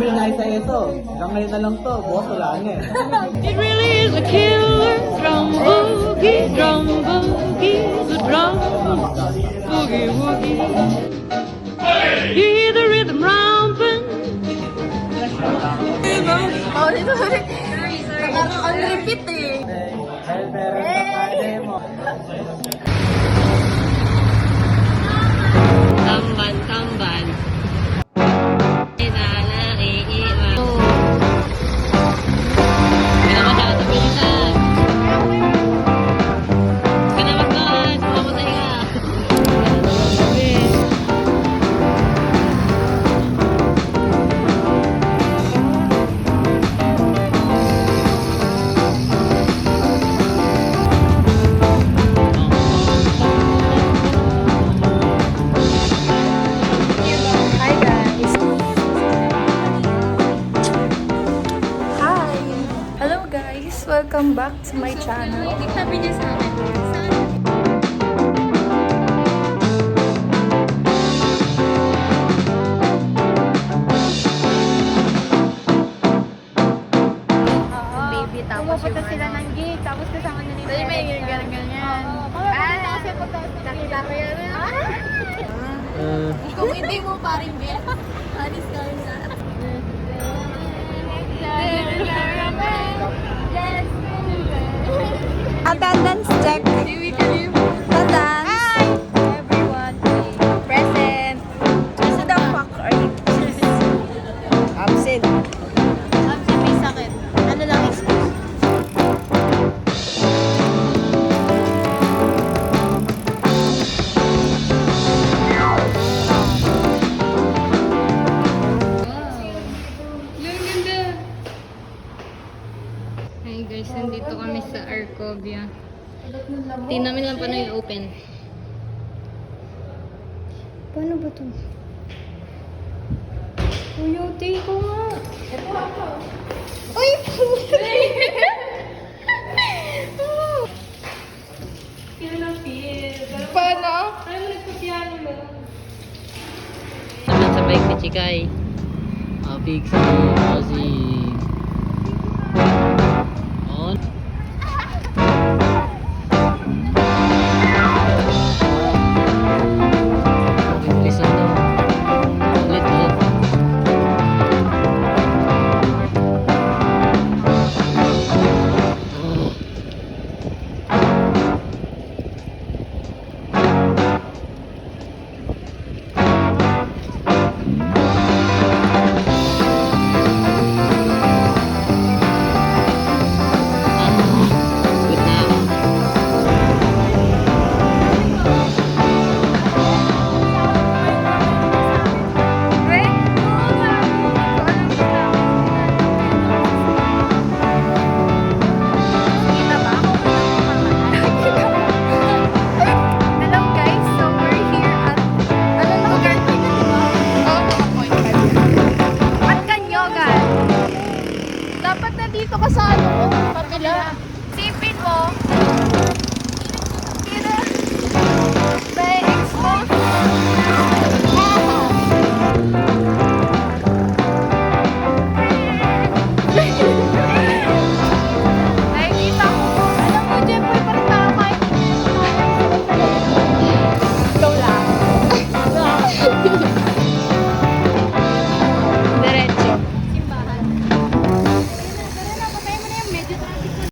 rin na isa-eso. Hanggang ngayon na lang to. Bukas wala na eh. It really is a killer drum boogie, the drum boogie woogie. You hear the rhythm romping. Oh, dito ang repeat eh. Tamban, tamban. Inala, iiwa. Kaya masyado bilisan. Kaya magkakas, mamatay ka. Hi guys! Hi! Hello guys! Welcome back to my channel. Sabi niya sa akin. Baby, tapos Pumunta sila ng gig, tapos kasama nila yung Dali may ganyan-ganyan. kasi nakita ko yan. Kung hindi mo paring bill, alis ka na. Attendance check. Attendance. Hi! Everyone. Present. Who the fuck are you? Absent. Absent may sakit. Ano lang excuse? Hi guys, nandito kami sa Arcovia. Tingnan namin lang paano yung open. Paano ba to? Uyote ko nga. Ay! Paano? Naman sa bike ni Chikay. Big si Ozzy.